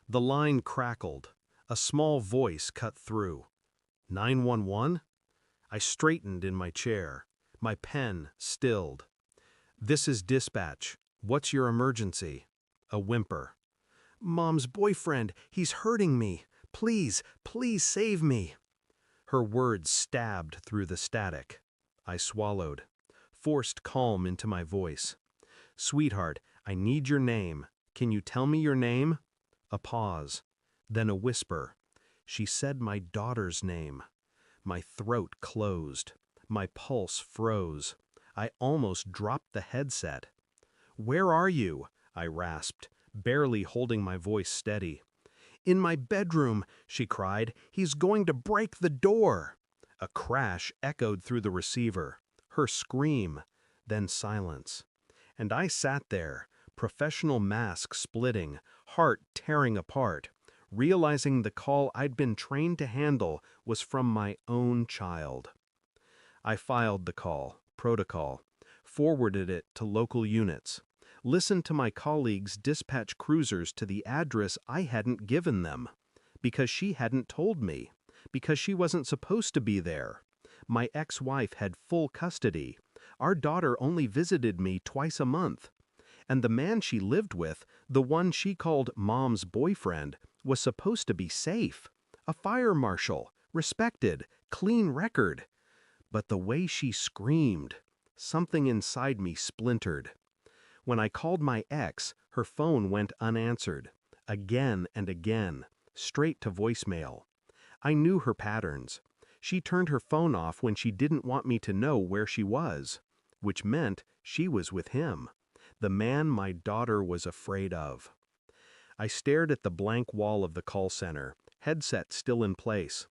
The line crackled. A small voice cut through. 911? I straightened in my chair. My pen stilled. This is dispatch. What's your emergency? A whimper. Mom's boyfriend, he's hurting me. Please, please save me. Her words stabbed through the static. I swallowed, forced calm into my voice. Sweetheart, I need your name. Can you tell me your name? A pause, then a whisper. She said my daughter's name. My throat closed. My pulse froze. I almost dropped the headset. Where are you? I rasped, barely holding my voice steady. In my bedroom, she cried. He's going to break the door. A crash echoed through the receiver. Her scream, then silence. And I sat there, professional mask splitting, heart tearing apart, realizing the call I'd been trained to handle was from my own child. I filed the call, protocol, forwarded it to local units, listened to my colleagues dispatch cruisers to the address I hadn't given them, because she hadn't told me, because she wasn't supposed to be there. My ex-wife had full custody. Our daughter only visited me twice a month. And the man she lived with, the one she called Mom's boyfriend, was supposed to be safe. A fire marshal, respected, clean record. But the way she screamed, something inside me splintered. When I called my ex, her phone went unanswered, again and again, straight to voicemail. I knew her patterns. She turned her phone off when she didn't want me to know where she was, which meant she was with him, the man my daughter was afraid of. I stared at the blank wall of the call center, headset still in place.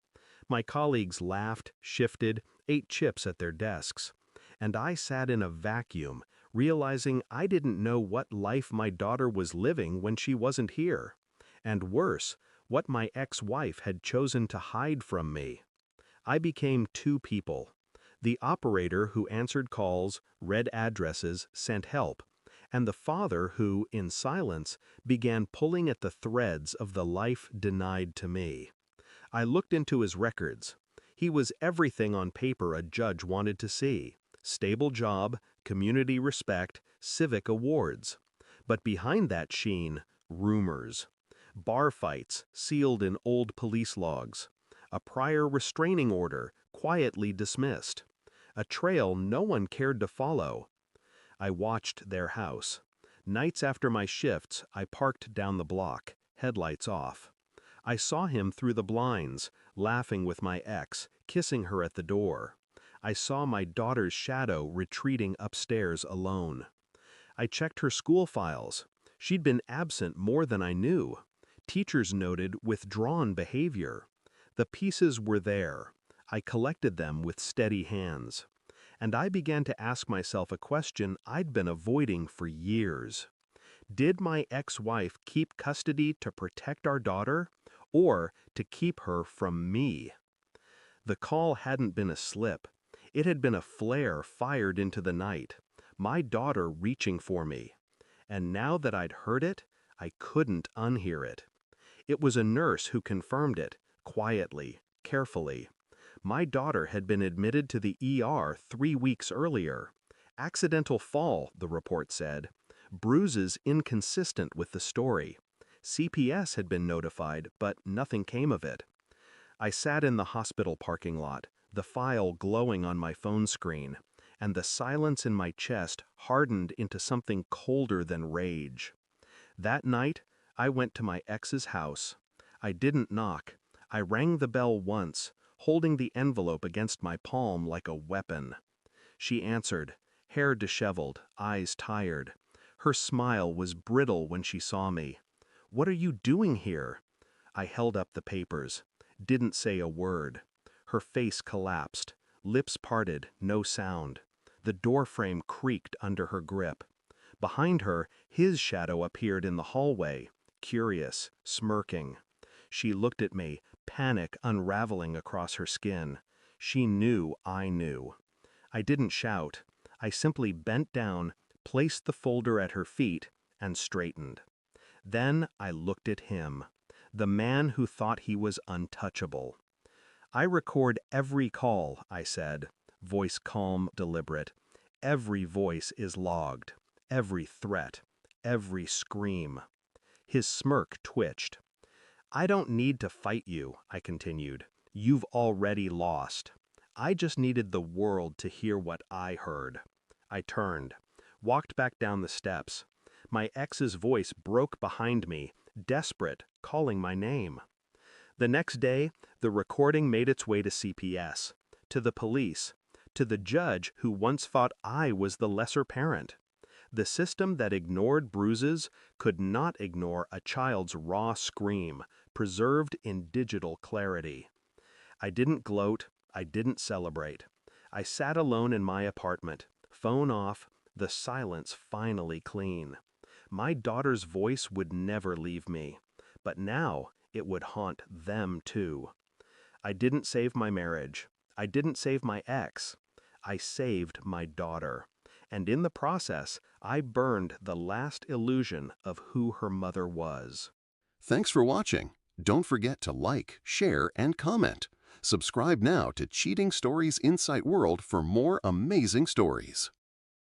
My colleagues laughed, shifted, ate chips at their desks. And I sat in a vacuum, realizing I didn't know what life my daughter was living when she wasn't here. And worse, what my ex-wife had chosen to hide from me. I became two people. The operator who answered calls, read addresses, sent help, and the father who, in silence, began pulling at the threads of the life denied to me. I looked into his records. He was everything on paper a judge wanted to see. Stable job, community respect, civic awards. But behind that sheen, rumors. Bar fights sealed in old police logs. A prior restraining order quietly dismissed. A trail no one cared to follow. I watched their house. Nights after my shifts, I parked down the block, headlights off. I saw him through the blinds, laughing with my ex, kissing her at the door. I saw my daughter's shadow retreating upstairs alone. I checked her school files. She'd been absent more than I knew. Teachers noted withdrawn behavior. The pieces were there. I collected them with steady hands. And I began to ask myself a question I'd been avoiding for years. Did my ex-wife keep custody to protect our daughter, or to keep her from me? The call hadn't been a slip. It had been a flare fired into the night, my daughter reaching for me. And now that I'd heard it, I couldn't unhear it. It was a nurse who confirmed it, quietly, carefully. My daughter had been admitted to the ER 3 weeks earlier. Accidental fall, the report said. Bruises inconsistent with the story. CPS had been notified, but nothing came of it. I sat in the hospital parking lot, the file glowing on my phone screen, and the silence in my chest hardened into something colder than rage. That night, I went to my ex's house. I didn't knock. I rang the bell once, holding the envelope against my palm like a weapon. She answered, hair disheveled, eyes tired. Her smile was brittle when she saw me. "What are you doing here?" I held up the papers, didn't say a word. Her face collapsed, lips parted, no sound. The doorframe creaked under her grip. Behind her, his shadow appeared in the hallway, curious, smirking. She looked at me, panic unraveling across her skin. She knew I knew. I didn't shout. I simply bent down, placed the folder at her feet, and straightened. Then I looked at him. The man who thought he was untouchable. I record every call, I said, voice calm, deliberate. Every voice is logged. Every threat. Every scream. His smirk twitched. I don't need to fight you, I continued. You've already lost. I just needed the world to hear what I heard. I turned, walked back down the steps. My ex's voice broke behind me, desperate, calling my name. The next day, the recording made its way to CPS, to the police, to the judge who once thought I was the lesser parent. The system that ignored bruises could not ignore a child's raw scream, preserved in digital clarity. I didn't gloat, I didn't celebrate. I sat alone in my apartment, phone off, the silence finally clean. My daughter's voice would never leave me, but now it would haunt them too. I didn't save my marriage. I didn't save my ex. I saved my daughter. And in the process, I burned the last illusion of who her mother was. Thanks for watching. Don't forget to like, share, and comment. Subscribe now to Cheating Stories Insight World for more amazing stories.